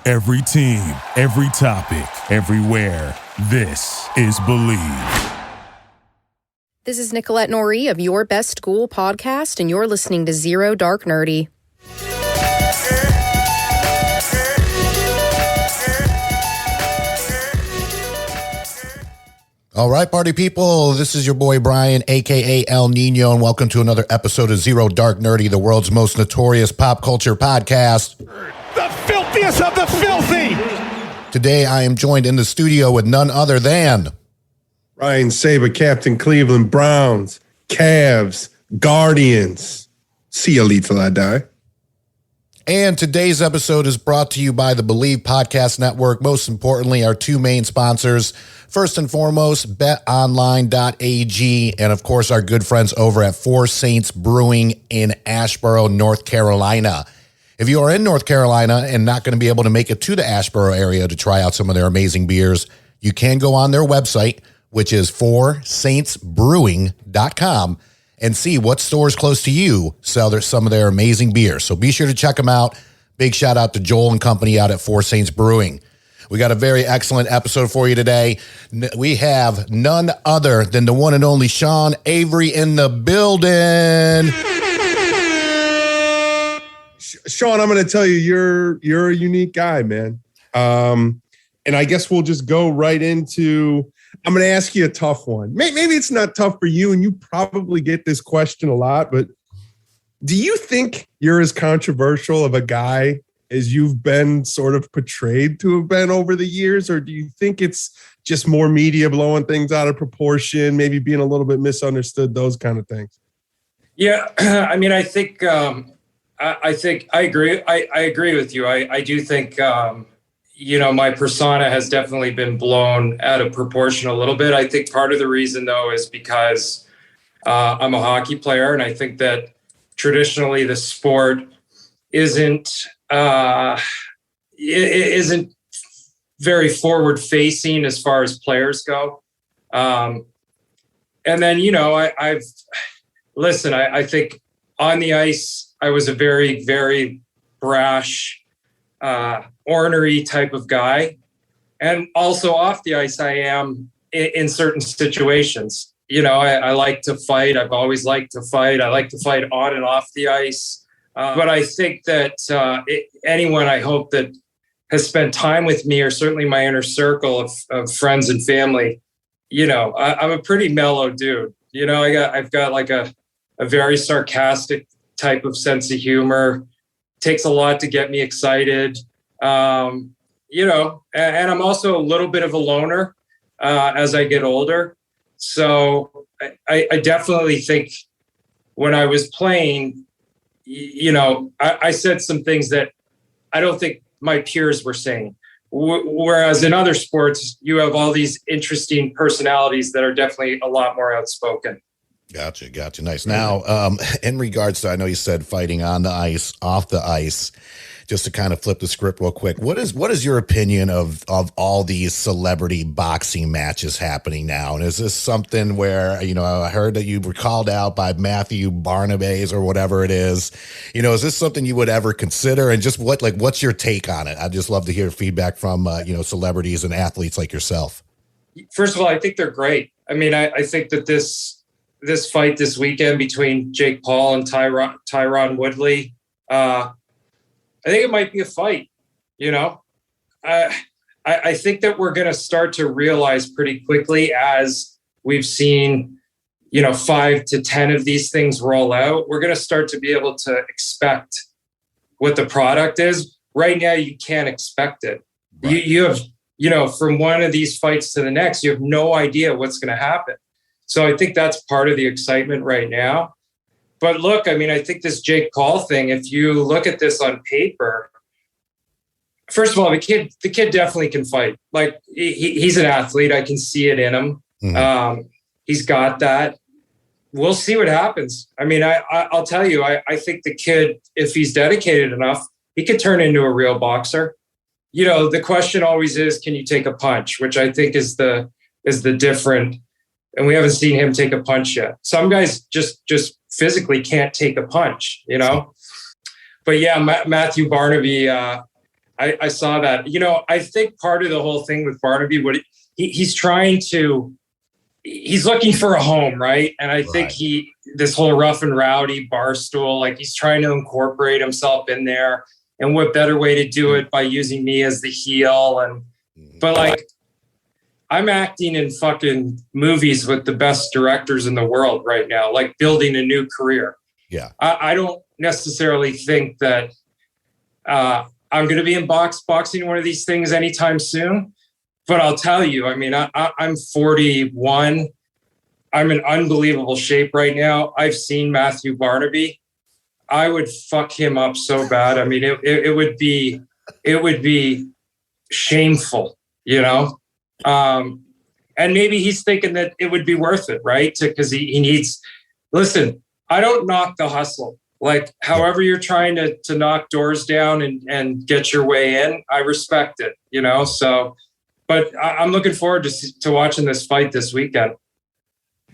Every team, every topic, everywhere. This is Believe. This is Nicolette Norrie of Your Best School podcast, and you're listening to Zero Dark Nerdy. All right, party people, this is your boy Brian, a.k.a. El Nino, and welcome to another episode of Zero Dark Nerdy, the world's most notorious pop culture podcast. The filthiest of the filthy! Today, I am joined in the studio with none other than... Ryan Saber, Captain Cleveland Browns, Cavs, Guardians. See you, lead till I die. And today's episode is brought to you by the Believe Podcast Network. Most importantly, our two main sponsors. First and foremost, betonline.ag, and of course, our good friends over at Four Saints Brewing in Asheboro, North Carolina. If you are in North Carolina and not going to be able to make it to the Asheboro area to try out some of their amazing beers, you can go on their website, which is foursaintsbrewing.com, and see what stores close to you sell some of their amazing beers. So be sure to check them out. Big shout out to Joel and company out at Four Saints Brewing. We got a very excellent episode for you today. We have none other than the one and only Sean Avery in the building. Sean, I'm going to tell you, you're a unique guy, man. And I guess we'll just go right into, I'm going to ask you a tough one. Maybe it's not tough for you, and you probably get this question a lot, but do you think you're as controversial of a guy as you've been sort of portrayed to have been over the years? Or do you think it's just more media blowing things out of proportion, maybe being a little bit misunderstood, those kind of things? Yeah, I mean, I think I agree. I agree with you. I do think, my persona has definitely been blown out of proportion a little bit. I think part of the reason, though, is because I'm a hockey player, and I think that traditionally the sport isn't very forward facing as far as players go. And then, I think on the ice, I was a very, very brash, ornery type of guy. And also off the ice, I am in certain situations. I like to fight. I've always liked to fight. I like to fight on and off the ice. But I think that anyone, I hope, that has spent time with me, or certainly my inner circle of friends and family, I'm a pretty mellow dude. I've got like a very sarcastic type of sense of humor. Takes a lot to get me excited, and I'm also a little bit of a loner as I get older. So I definitely think when I was playing, I said some things that I don't think my peers were saying. Whereas in other sports, you have all these interesting personalities that are definitely a lot more outspoken. Gotcha. Nice. Now, in regards to, I know you said fighting on the ice, off the ice, just to kind of flip the script real quick. What is your opinion of all these celebrity boxing matches happening now? And is this something where, I heard that you were called out by Matthew Barnabas or whatever it is. Is this something you would ever consider? And just what's your take on it? I'd just love to hear feedback from, celebrities and athletes like yourself. First of all, I think they're great. I mean, I think that this fight this weekend between Jake Paul and Tyron Woodley, I think it might be a fight. I think that we're going to start to realize pretty quickly, as we've seen, 5 to 10 of these things roll out, we're going to start to be able to expect what the product is. Right now, you can't expect it. Right. You have, from one of these fights to the next, you have no idea what's going to happen. So I think that's part of the excitement right now. But look, I mean, I think this Jake Paul thing, if you look at this on paper, first of all, the kid definitely can fight. Like, he's an athlete. I can see it in him. Mm-hmm. He's got that. We'll see what happens. I mean, I'll tell you, I think the kid, if he's dedicated enough, he could turn into a real boxer. The question always is, can you take a punch? Which I think is the different. And we haven't seen him take a punch yet. Some guys just physically can't take a punch, But yeah, Matthew Barnaby, I saw that. I think part of the whole thing with Barnaby, he's looking for a home, right? And I think this whole rough and rowdy Barstool, like he's trying to incorporate himself in there. And what better way to do it by using me as the heel? But like, I'm acting in fucking movies with the best directors in the world right now, like building a new career. Yeah. I don't necessarily think that I'm going to be in boxing one of these things anytime soon. But I'll tell you, I mean, I'm 41. I'm in unbelievable shape right now. I've seen Matthew Barnaby. I would fuck him up so bad. I mean, it would be shameful, and maybe he's thinking that it would be worth it, right? Because he needs, listen, I don't knock the hustle. Like, however you're trying to knock doors down and get your way in, I respect it, so, but I'm looking forward to watching this fight this weekend.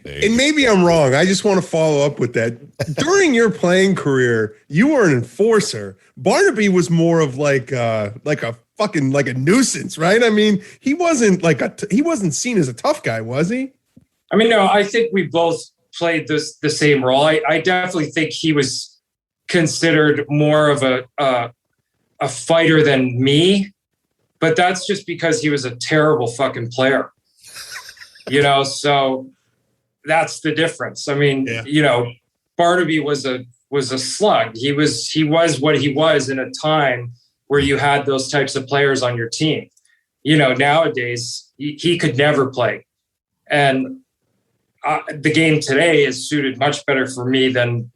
And maybe I'm wrong. I just want to follow up with that. During your playing career, you were an enforcer. Barnaby was more of like a nuisance, right? I mean, he wasn't seen as a tough guy, was he? I mean, no, I think we both played the same role. I definitely think he was considered more of a fighter than me, but that's just because he was a terrible fucking player, so that's the difference. I mean, Barnaby was a slug. He was what he was in a time where you had those types of players on your team. Nowadays he could never play. And the game today is suited much better for me than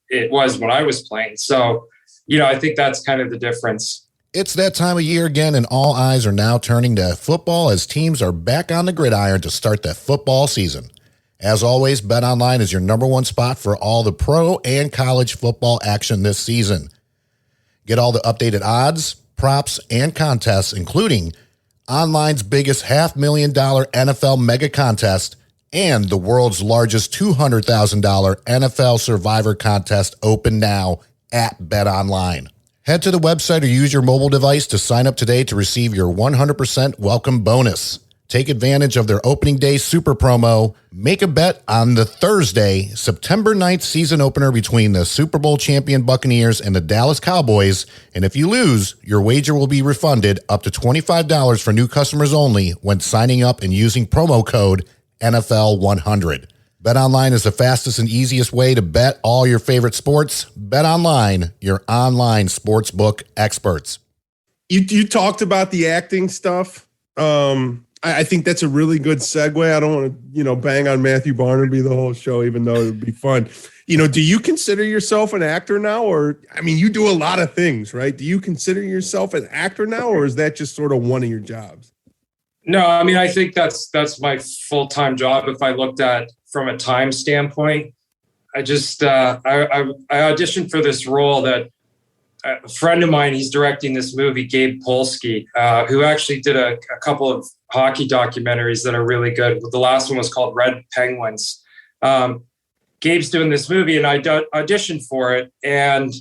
it was when I was playing. So, I think that's kind of the difference. It's that time of year again, and all eyes are now turning to football as teams are back on the gridiron to start the football season. As always, BetOnline is your number one spot for all the pro and college football action this season. Get all the updated odds, props, and contests, including online's biggest $500,000 NFL mega contest and the world's largest $200,000 NFL Survivor contest open now at BetOnline. Head to the website or use your mobile device to sign up today to receive your 100% welcome bonus. Take advantage of their opening day super promo. Make a bet on the Thursday, September 9th season opener between the Super Bowl champion Buccaneers and the Dallas Cowboys. And if you lose, your wager will be refunded up to $25 for new customers only when signing up and using promo code NFL100. BetOnline is the fastest and easiest way to bet all your favorite sports. BetOnline, your online sportsbook experts. You talked about the acting stuff. I think that's a really good segue. I don't want to, bang on Matthew Barnaby the whole show, even though it would be fun. Do you consider yourself an actor now? Or, I mean, you do a lot of things, right? Do you consider yourself an actor now, or is that just sort of one of your jobs? No, I mean, I think that's my full-time job. If I looked at from a time standpoint, I just, I auditioned for this role that a friend of mine, he's directing this movie, Gabe Polsky, who actually did a couple of hockey documentaries that are really good. The last one was called Red Penguins. Gabe's doing this movie, and I auditioned for it. And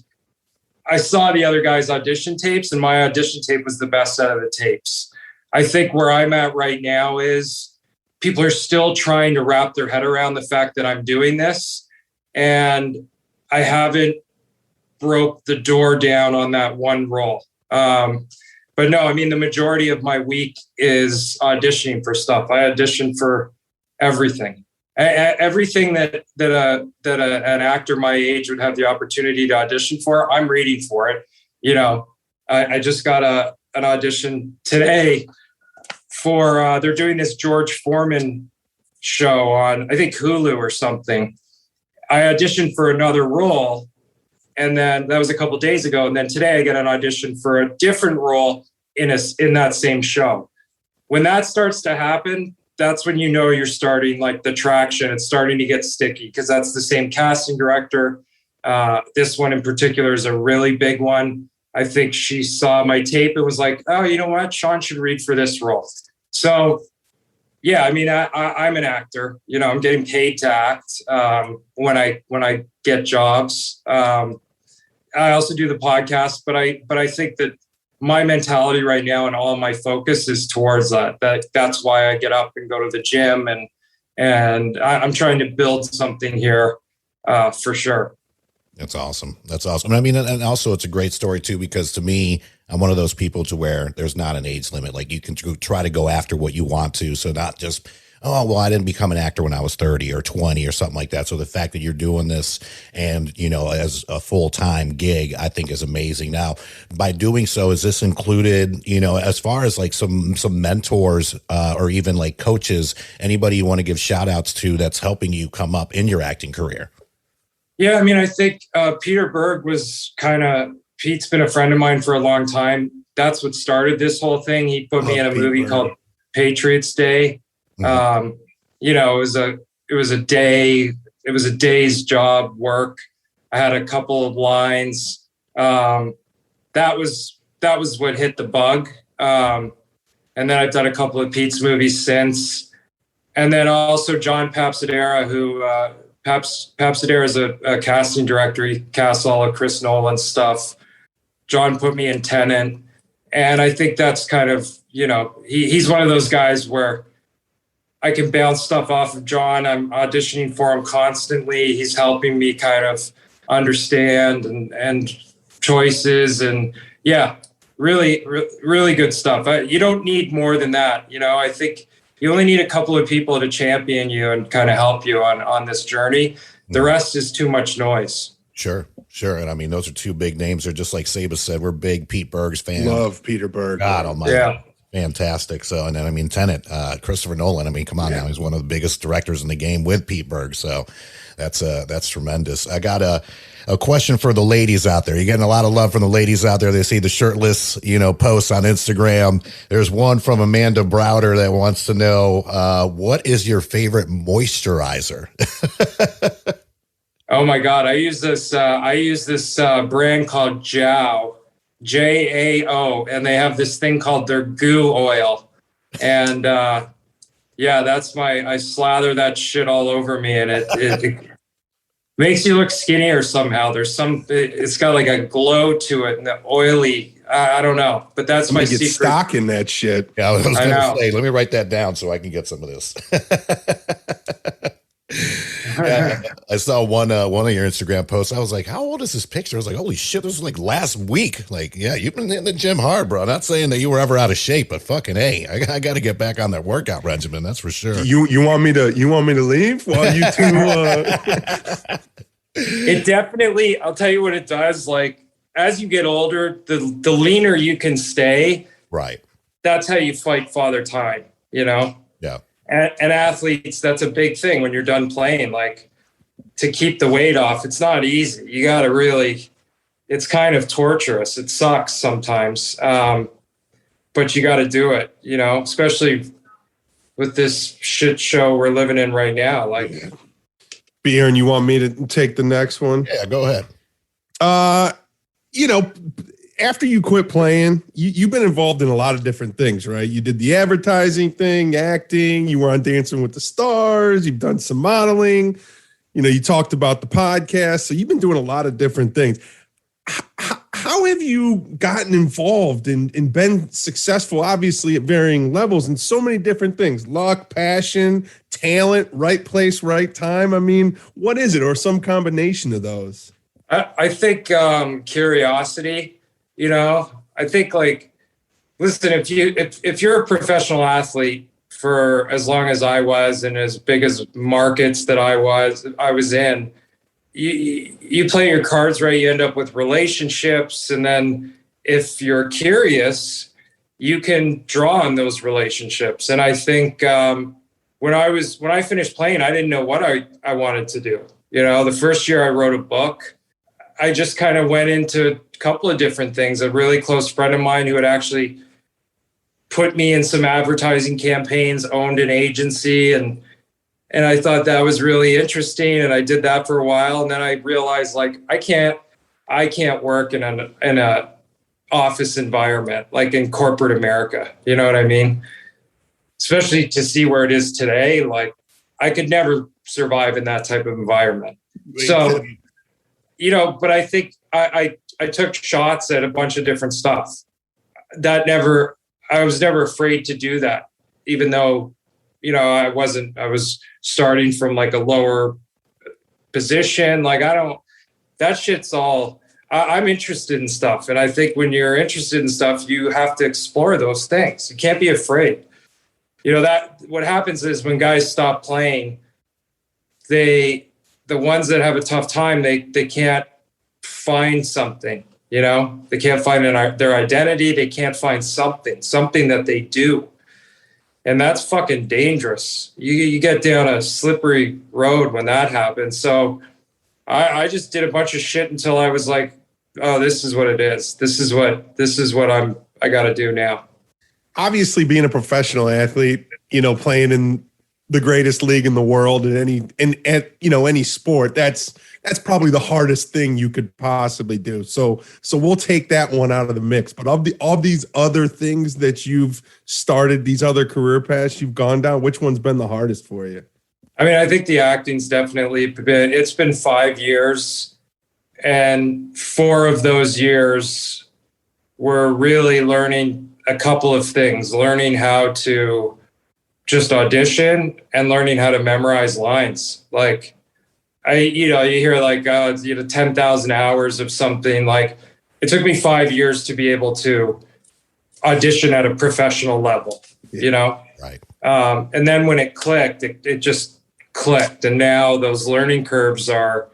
I saw the other guys' audition tapes, and my audition tape was the best out of the tapes. I think where I'm at right now is people are still trying to wrap their head around the fact that I'm doing this. And I haven't broke the door down on that one role. But no, I mean, the majority of my week is auditioning for stuff. I audition for everything. Everything that an actor my age would have the opportunity to audition for, I'm reading for it. I just got an audition today for, they're doing this George Foreman show on, I think, Hulu or something. I auditioned for another role, and then that was a couple of days ago. And then today I get an audition for a different role in that same show. When that starts to happen, that's when you're starting, like, the traction. It's starting to get sticky because that's the same casting director. This one in particular is a really big one. I think she saw my tape. It was like, oh, you know what? Sean should read for this role. So, yeah, I mean, I'm an actor. I'm getting paid to act when I get jobs. I also do the podcast, but I think that my mentality right now and all my focus is towards that. That's why I get up and go to the gym, and I'm trying to build something here for sure. That's awesome. That's awesome. I mean, and also it's a great story too, because to me, I'm one of those people to where there's not an age limit. Like you can try to go after what you want to. So not just, oh, well, I didn't become an actor when I was 30 or 20 or something like that. So the fact that you're doing this and, you know, as a full-time gig, I think is amazing. Now, by doing so, is this included, you know, as far as like some mentors or even like coaches, anybody you want to give shout outs to that's helping you come up in your acting career? Yeah, I mean, I think Peter Berg was Pete's been a friend of mine for a long time. That's what started this whole thing. He put me in a movie called Patriots Day. Mm-hmm. You know, it was a day's job work. I had a couple of lines. That was what hit the bug. And then I've done a couple of Pete's movies since. And then also John Papsadera, who Papsadera is a casting director. He casts all of Chris Nolan's stuff. John put me in Tenet. And I think that's kind of, you know, he's one of those guys where I can bounce stuff off of John. I'm auditioning for him constantly. He's helping me kind of understand and choices. And yeah, really, really good stuff. You don't need more than that. You know, I think you only need a couple of people to champion you and kind of help you on this journey. The rest is too much noise. Sure. And I mean, those are two big names. They're just like Saba said, we're big Pete Berg's fans. Love Peter Berg. God almighty. Yeah. Fantastic. So, and then, I mean, Tenet, Christopher Nolan, I mean, come on now. He's one of the biggest directors in the game with Pete Berg. So that's tremendous. I got a question for the ladies out there. You're getting a lot of love from the ladies out there. They see the shirtless, you know, posts on Instagram. There's one from Amanda Browder that wants to know, what is your favorite moisturizer? Oh my God. I use this brand called Jao, Jao, and they have this thing called their goo oil. And, I slather that shit all over me, and it makes you look skinnier somehow. It's got like a glow to it and the oily, I don't know, but that's my secret. Stock in that shit. Yeah, I was going to say, let me write that down so I can get some of this. I saw one of your Instagram posts. I was like, how old is this picture? I was like, holy shit, this was like last week. Like, yeah, you've been in the gym hard, bro. Not saying that you were ever out of shape, but fucking hey, I got to get back on that workout regimen. That's for sure. You want me to leave while you two? It definitely, I'll tell you what it does. Like, as you get older, the leaner you can stay. Right. That's how you fight Father Time, you know? Yeah. And athletes, that's a big thing when you're done playing, like to keep the weight off. It's not easy. You got to really, it's kind of torturous. It sucks sometimes. But you got to do it, you know, especially with this shit show we're living in right now. Like, Bjorn, you want me to take the next one? Yeah, go ahead. You know, after you quit playing, you've been involved in a lot of different things, right? You did the advertising thing, acting, you were on Dancing with the Stars, you've done some modeling, you know, you talked about the podcast. So you've been doing a lot of different things. How have you gotten involved and been successful, obviously at varying levels in so many different things? Luck, passion, talent, right place, right time. I mean, what is it? Or some combination of those? I think curiosity. You know, I think like, listen, if you're a professional athlete for as long as I was and as big as markets that I was in, you play your cards right, you end up with relationships. And then if you're curious, you can draw on those relationships. And I think when I finished playing, I didn't know what I wanted to do. You know, the first year I wrote a book, I just kind of went into a couple of different things. A really close friend of mine who had actually put me in some advertising campaigns, owned an agency, and I thought that was really interesting. And I did that for a while. And then I realized, like, I can't work in a office environment, like in corporate America. You know what I mean? Especially to see where it is today. Like, I could never survive in that type of environment. So, you know, but I think I took shots at a bunch of different stuff. I was never afraid to do that, even though, I was starting from like a lower position. Like, that shit's all, I'm interested in stuff. And I think when you're interested in stuff, you have to explore those things. You can't be afraid. That what happens is when guys stop playing, the ones that have a tough time, they can't find something, they can't find their identity. They can't find something that they do. And that's fucking dangerous. You get down a slippery road when that happens. So I just did a bunch of shit until I was like, oh, this is what it is. This is what I got to do now. Obviously, being a professional athlete, playing in the greatest league in the world in any sport, that's probably the hardest thing you could possibly do. So we'll take that one out of the mix. But of these other things that you've started, these other career paths you've gone down, which one's been the hardest for you? I mean, I think the acting's definitely it's been 5 years. And 4 of those years were really learning a couple of things, learning how to just audition and learning how to memorize lines. Like, you hear like, 10,000 hours of something. Like, it took me 5 years to be able to audition at a professional level, Right. And then when it clicked, it just clicked. And now those learning curves are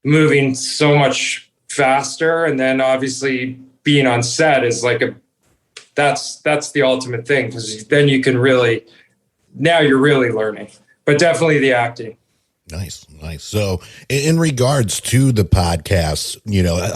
moving so much faster. And then obviously being on set is like that's the ultimate thing, because then you can now you're really learning. But definitely the acting. Nice. So in regards to the podcast,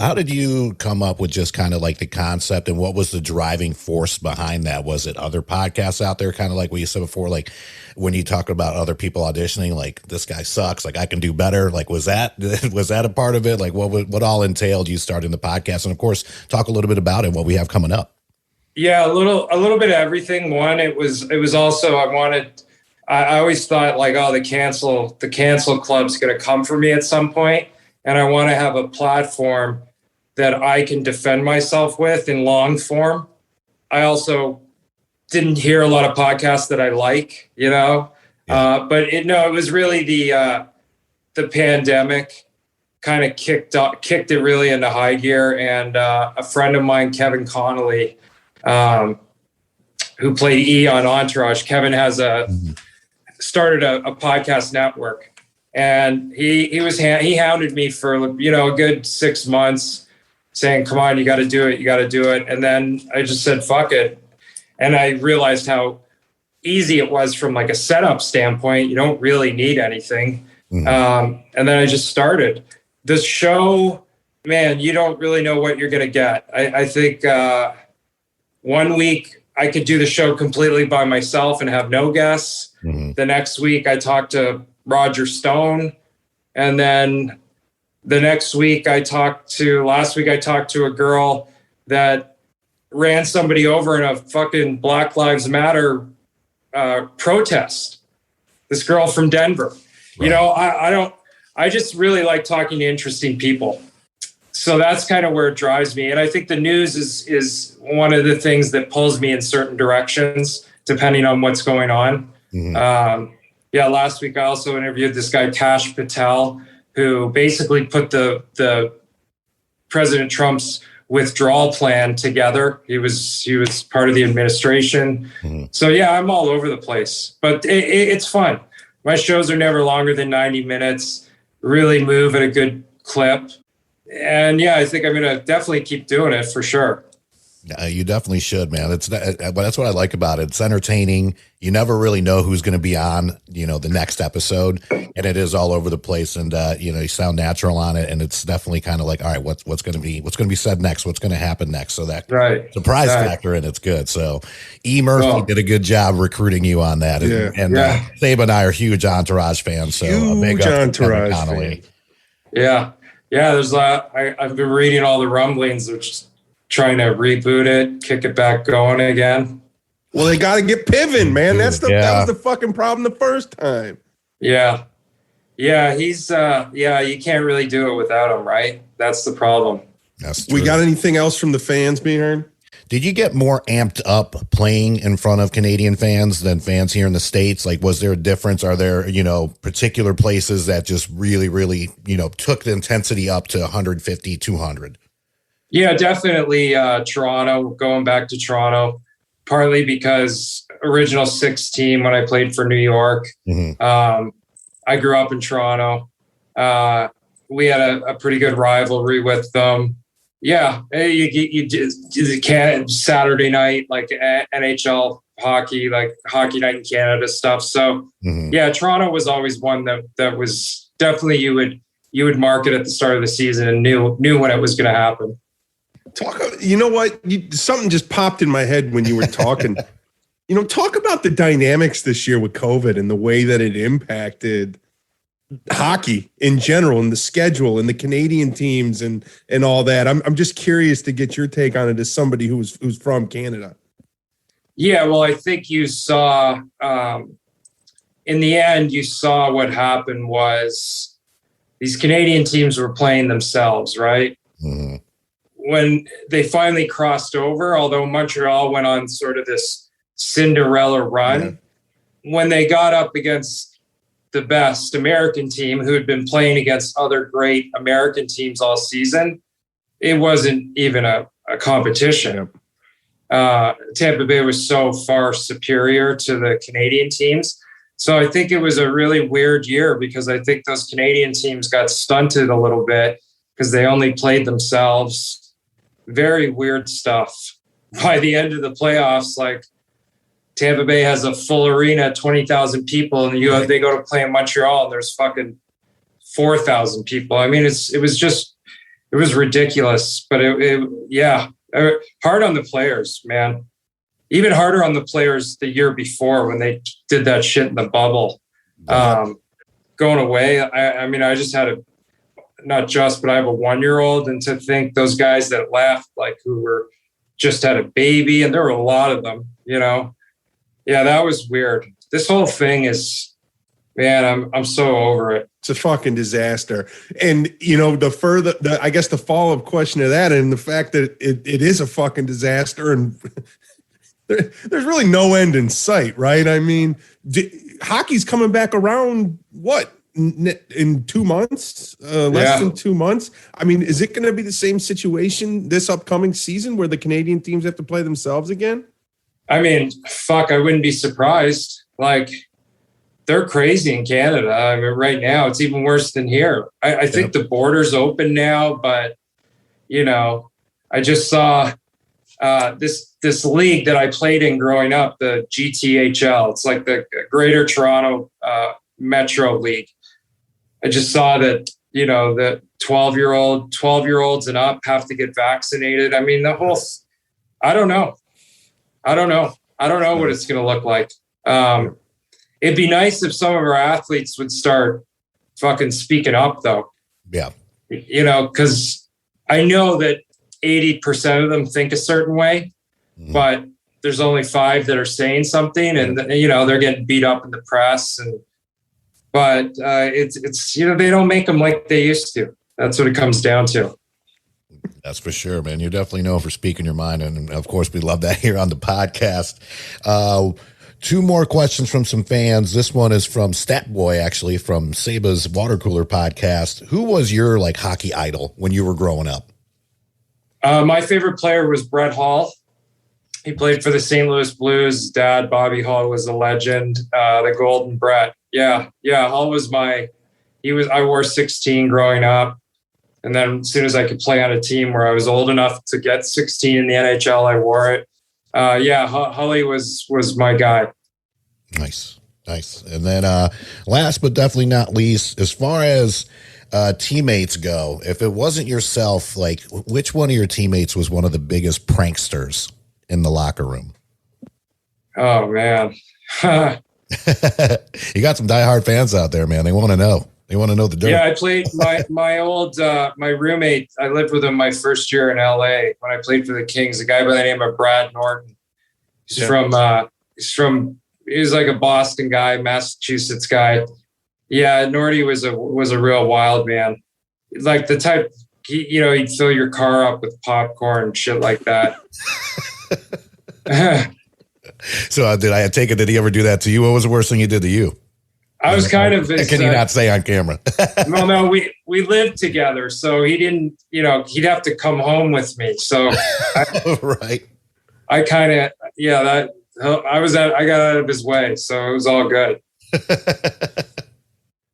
how did you come up with just kind of like the concept, and what was the driving force behind that? Was it other podcasts out there, kind of like what you said before, like when you talk about other people auditioning, like this guy sucks, like I can do better? Like, was that a part of it? Like what all entailed you starting the podcast? And of course, talk a little bit about it, what we have coming up. Yeah, a little bit of everything. One, it was also, I always thought like, oh, the cancel club's going to come for me at some point. And I want to have a platform that I can defend myself with in long form. I also didn't hear a lot of podcasts that I like, but it was really the pandemic kind of kicked it really into high gear. And a friend of mine, Kevin Connolly, who played E on Entourage, Kevin has started a podcast network, and he hounded me for a good 6 months, saying, come on, you got to do it. And then I just said, fuck it. And I realized how easy it was from like a setup standpoint. You don't really need anything. Mm-hmm. And then I just started the show. Man, you don't really know what you're going to get. I think 1 week I could do the show completely by myself and have no guests. Mm-hmm. The next week I talked to Roger Stone. And then the next week last week I talked to a girl that ran somebody over in a fucking Black Lives Matter protest. This girl from Denver. Right. I just really like talking to interesting people. So that's kind of where it drives me. And I think the news is one of the things that pulls me in certain directions, depending on what's going on. Mm-hmm. Last week I also interviewed this guy, Kash Patel, who basically put the President Trump's withdrawal plan together. He was part of the administration. Mm-hmm. So yeah, I'm all over the place, but it's fun. My shows are never longer than 90 minutes, really move at a good clip. And yeah, I think I'm going to definitely keep doing it for sure. You definitely should, man. That's what I like about it. It's entertaining. You never really know who's going to be on, the next episode, and it is all over the place. And you sound natural on it, and it's definitely kind of like, all right, what's going to be said next? What's going to happen next? So that surprise factor, and it's good. So E. Murphy did a good job recruiting you on that, and Sabe and I are huge Entourage fans. So a big Entourage fan. Yeah. There's I've been reading all the rumblings, which trying to reboot it, kick it back going again. Well, they got to get Piven, man. That was the fucking problem the first time. Yeah. He's you can't really do it without him, right? That's the problem. That's true. We got anything else from the fans being heard? Did you get more amped up playing in front of Canadian fans than fans here in the States? Like, was there a difference? Are there, particular places that just really, really, took the intensity up to 150, 200? Yeah, definitely Toronto, going back to Toronto, partly because original 6 team when I played for New York. Mm-hmm. I grew up in Toronto. We had a pretty good rivalry with them. Yeah, you can't Saturday night, like NHL hockey, like hockey night in Canada stuff. So yeah, Toronto was always one that was definitely you would mark it at the start of the season and knew when it was going to happen. You know what? Something just popped in my head when you were talking. Talk about the dynamics this year with COVID and the way that it impacted hockey in general and the schedule and the Canadian teams and all that. I'm just curious to get your take on it as somebody who's from Canada. Yeah, well, I think you saw in the end, you saw what happened was these Canadian teams were playing themselves, right? Mm-hmm. When they finally crossed over, although Montreal went on sort of this Cinderella run, when they got up against the best American team who had been playing against other great American teams all season, it wasn't even a competition. Tampa Bay was so far superior to the Canadian teams. So I think it was a really weird year because I think those Canadian teams got stunted a little bit because they only played themselves. Very weird stuff. By the end of the playoffs, like, Tampa Bay has a full arena, 20,000 people, and they go to play in Montreal, and there's fucking 4,000 people. I mean, it was ridiculous, but hard on the players, man. Even harder on the players the year before when they did that shit in the bubble. Going away, I mean, I just had but I have a 1-year-old, and to think those guys that left, like, who were just had a baby, and there were a lot of them, Yeah, that was weird. This whole thing is, man, I'm so over it. It's a fucking disaster. And, I guess the follow-up question to that, and the fact that it is a fucking disaster, and there's really no end in sight, right? I mean, hockey's coming back around, what, in 2 months? Less than 2 months? I mean, is it going to be the same situation this upcoming season where the Canadian teams have to play themselves again? I mean, fuck, I wouldn't be surprised. Like, they're crazy in Canada. I mean, right now, it's even worse than here. I think the border's open now, but, I just saw this league that I played in growing up, the GTHL. It's like the Greater Toronto Metro League. I just saw that, the 12-year-olds and up have to get vaccinated. I mean, I don't know. I don't know what it's going to look like. It'd be nice if some of our athletes would start fucking speaking up, though. Yeah. Because I know that 80% of them think a certain way, but there's only 5 that are saying something, and they're getting beat up in the press. But it's they don't make them like they used to. That's what it comes down to. That's for sure, man. You definitely know for speaking your mind. And of course, we love that here on the podcast. 2 more questions from some fans. This one is from Stat Boy, actually, from Seba's Water Cooler podcast. Who was your hockey idol when you were growing up? My favorite player was Brett Hall. He played for the St. Louis Blues. His dad, Bobby Hall, was a legend. The Golden Brett. Yeah. Hall was I wore 16 growing up. And then as soon as I could play on a team where I was old enough to get 16 in the NHL, I wore it. Hully was my guy. Nice. And then last but definitely not least, as far as teammates go, if it wasn't yourself, which one of your teammates was one of the biggest pranksters in the locker room? Oh, man. You got some diehard fans out there, man. They want to know. They want to know the dirt. Yeah, I played my old my roommate. I lived with him my first year in LA when I played for the Kings. A guy by the name of Brad Norton. He's he's like a Boston guy, Massachusetts guy. Yeah, Norty was a real wild man. Like the type he'd fill your car up with popcorn and shit like that. So did I take it? Did he ever do that to you? What was the worst thing he did to you? I was kind of his, can you not say on camera? no, we lived together, so he didn't, he'd have to come home with me. So right. I kind of, I got out of his way, so it was all good.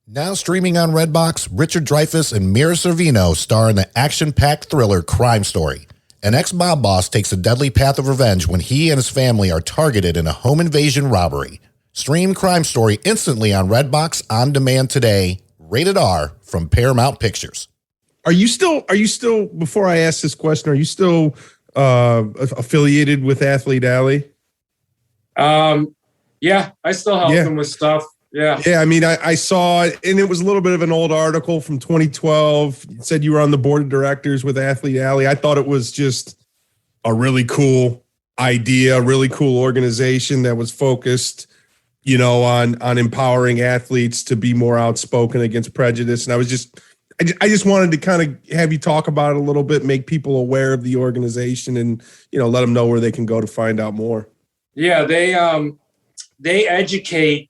Now streaming on Redbox, Richard Dreyfuss and Mira Sorvino star in the action-packed thriller Crime Story. An ex-mob boss takes a deadly path of revenge when he and his family are targeted in a home invasion robbery. Stream Crime Story instantly on Redbox on demand today. Rated R from Paramount Pictures. Are you still, before I ask this question, are you still affiliated with Athlete Alley? Yeah, I still help them with stuff. Yeah. Yeah, I mean, I saw it, and it was a little bit of an old article from 2012. It said you were on the board of directors with Athlete Alley. I thought it was just a really cool idea, really cool organization that was focused, on empowering athletes to be more outspoken against prejudice. And I just wanted to kind of have you talk about it a little bit, make people aware of the organization, and let them know where they can go to find out more. Yeah, they educate.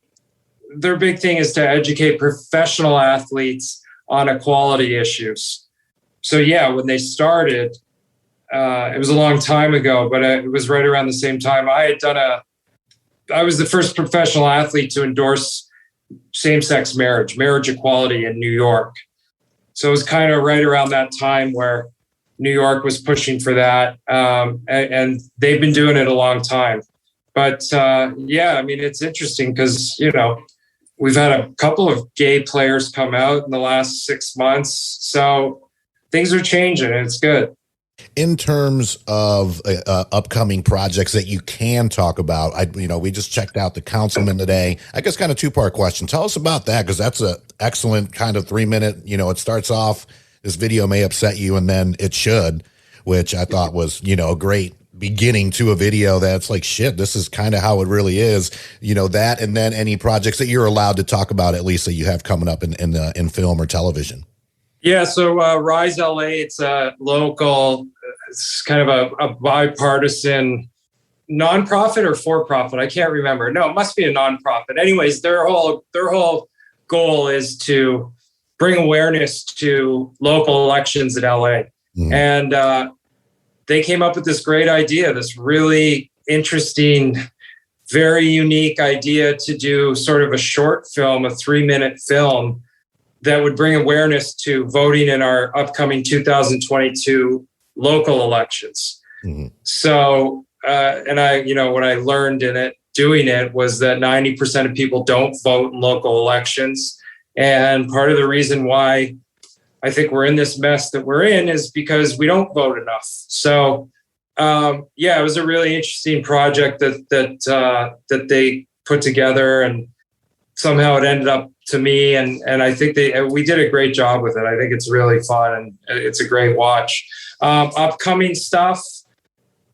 Their big thing is to educate professional athletes on equality issues. So yeah, when they started, it was a long time ago, but it was right around the same time I was the first professional athlete to endorse same-sex marriage equality in New York. So it was kind of right around that time where New York was pushing for that. And they've been doing it a long time. But it's interesting because, we've had a couple of gay players come out in the last 6 months. So things are changing and it's good. In terms of upcoming projects that you can talk about, we just checked out The Councilman today. I guess kind of two-part question. Tell us about that, because that's an excellent kind of 3-minute, it starts off, this video may upset you, and then it should, which I thought was, a great beginning to a video that's like, shit, this is kind of how it really is, that, and then any projects that you're allowed to talk about, at least that you have coming up in film or television. Yeah. So Rise LA, it's a local, it's kind of a bipartisan nonprofit or for-profit. I can't remember. No, it must be a nonprofit. Anyways, their whole goal is to bring awareness to local elections in LA. Mm-hmm. And they came up with this great idea, this really interesting, very unique idea to do sort of a short film, a 3-minute film that would bring awareness to voting in our upcoming 2022 local elections. Mm-hmm. So, and what I learned doing it was that 90% of people don't vote in local elections. And part of the reason why I think we're in this mess that we're in is because we don't vote enough. So, it was a really interesting project that they put together, and somehow it ended up to me. And I think we did a great job with it. I think it's really fun and it's a great watch. Upcoming stuff.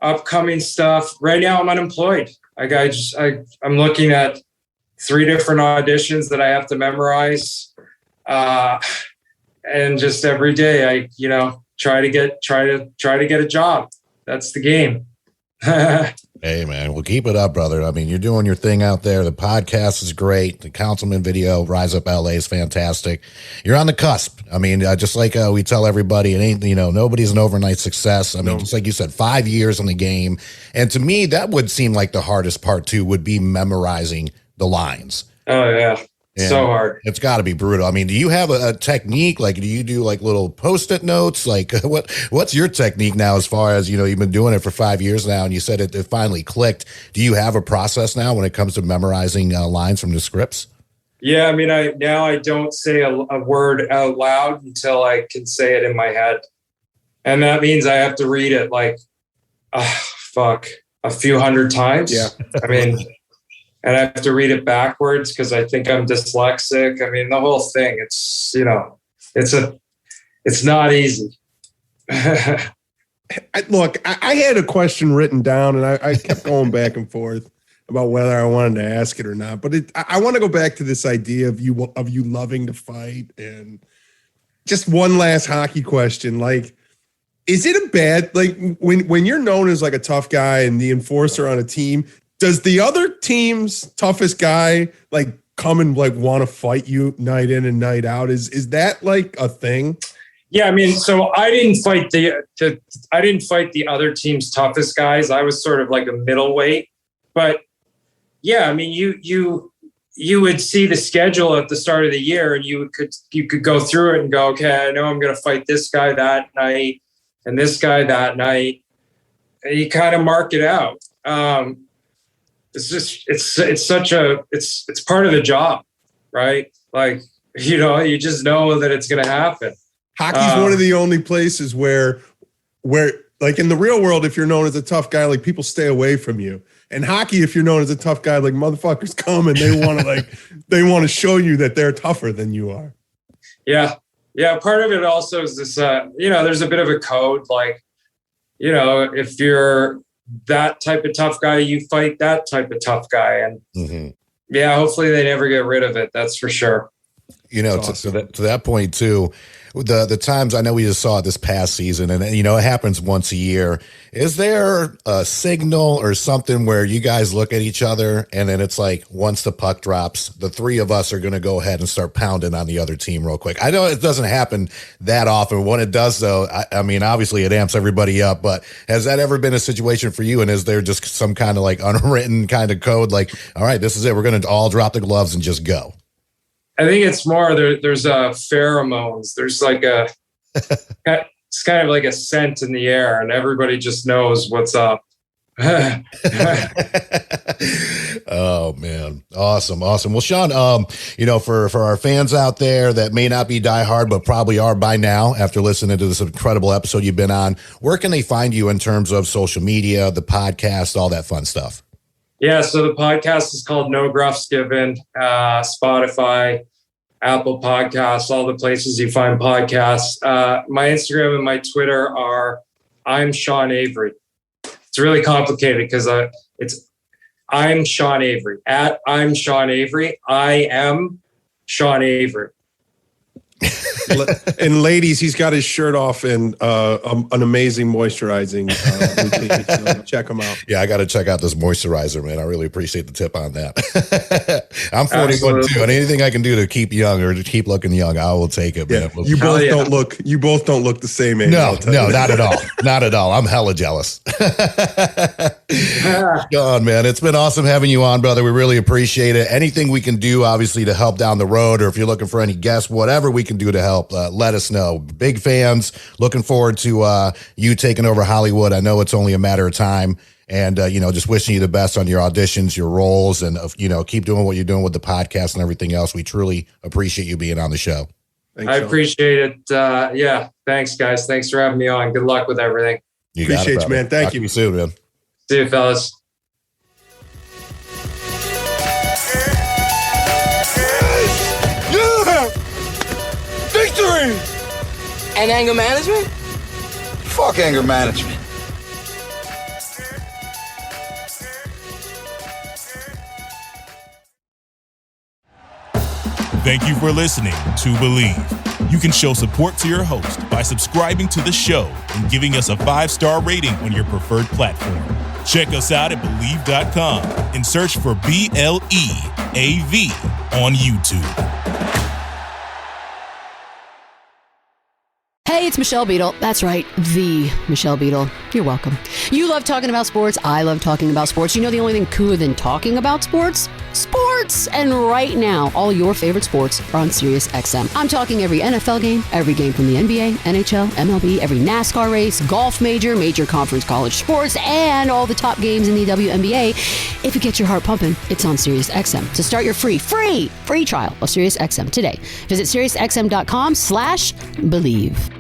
Right now, I'm unemployed. I'm looking at 3 different auditions that I have to memorize. And just every day I, try to get a job. That's the game. Hey man, well, keep it up, brother. I mean, you're doing your thing out there. The podcast is great. The Councilman video, Rise Up LA, is fantastic. You're on the cusp. I mean, just like we tell everybody, it ain't, nobody's an overnight success. I mean, just like you said, 5 years in the game. And to me, that would seem like the hardest part too, would be memorizing the lines. Oh yeah. And so hard. It's got to be brutal. I mean, do you have a technique? Like, do you do like little Post-it notes? Like, what's your technique now? As far as you've been doing it for 5 years now, and you said it finally clicked. Do you have a process now when it comes to memorizing lines from the scripts? Yeah, I mean, I don't say a word out loud until I can say it in my head, and that means I have to read it like, a few hundred times. Yeah, I mean. And I have to read it backwards because I think I'm dyslexic. I mean, the whole thing, it's not easy. Look, I had a question written down and I kept going back and forth about whether I wanted to ask it or not. But I want to go back to this idea of you loving to fight. And just one last hockey question. Like, is it a bad, like when you're known as like a tough guy and the enforcer on a team, does the other team's toughest guy like come and like want to fight you night in and night out? Is that like a thing? Yeah, I mean, so I didn't fight the other team's toughest guys. I was sort of like a middleweight. But yeah, I mean, you would see the schedule at the start of the year, and you could go through it and go, okay, I know I'm going to fight this guy that night and this guy that night, and you kind of mark it out. It's part of the job, right? Like, you just know that it's going to happen. Hockey's one of the only places where like in the real world, if you're known as a tough guy, like people stay away from you. And hockey, if you're known as a tough guy, like motherfuckers come and they want to they want to show you that they're tougher than you are. Yeah. Yeah. Part of it also is this, there's a bit of a code, like, if you're that type of tough guy, you fight that type of tough guy. And yeah, hopefully they never get rid of it. That's for sure. To that point too, the times I know we just saw it this past season, and it happens once a year. Is there a signal or something where you guys look at each other and then it's like once the puck drops, the three of us are going to go ahead and start pounding on the other team real quick? I know it doesn't happen that often. When it does, though, I mean, obviously it amps everybody up. But has that ever been a situation for you? And is there just some kind of like unwritten kind of code, like, all right, this is it, we're going to all drop the gloves and just go? I think it's more there's pheromones. There's like it's kind of like a scent in the air, and everybody just knows what's up. Oh man. Awesome. Well, Sean, for our fans out there that may not be diehard, but probably are by now after listening to this incredible episode you've been on, where can they find you in terms of social media, the podcast, all that fun stuff? Yeah. So the podcast is called No Gruffs Given, Spotify, Apple Podcasts, all the places you find podcasts. My Instagram and my Twitter are I'm Sean Avery. It's really complicated because I'm Sean Avery. At I'm Sean Avery. I am Sean Avery. And ladies, he's got his shirt off and an amazing moisturizing routine. So check him out. Yeah, I got to check out this moisturizer, man. I really appreciate the tip on that. I'm 41 Absolutely. Too, and anything I can do to keep young or to keep looking young, I will take it, man. You both don't look the same age. No, not at all. Not at all. I'm hella jealous. Sean, man, it's been awesome having you on, brother. We really appreciate it. Anything we can do, obviously, to help down the road, or if you're looking for any guests, whatever we can do to help, let us know. Big fans. Looking forward to you taking over Hollywood. I know it's only a matter of time. And, just wishing you the best on your auditions, your roles, and, keep doing what you're doing with the podcast and everything else. We truly appreciate you being on the show. Thanks, I appreciate it. Yeah. Thanks, guys. Thanks for having me on. Good luck with everything. You appreciate got it, you, man. Thank you. See you soon, man. See you, fellas. Victory! And anger management? Fuck anger management. Thank you for listening to Believe. You can show support to your host by subscribing to the show and giving us a 5-star rating on your preferred platform. Check us out at Believe.com and search for BLEAV on YouTube. Hey, it's Michelle Beadle. That's right, the Michelle Beadle. You're welcome. You love talking about sports. I love talking about sports. You know the only thing cooler than talking about sports? Sports! And right now, all your favorite sports are on Sirius XM. I'm talking every NFL game, every game from the NBA, NHL, MLB, every NASCAR race, golf major conference college sports, and all the top games in the WNBA. If it gets your heart pumping, it's on Sirius XM. So start your free trial of Sirius XM today. Visit SiriusXM.com/believe.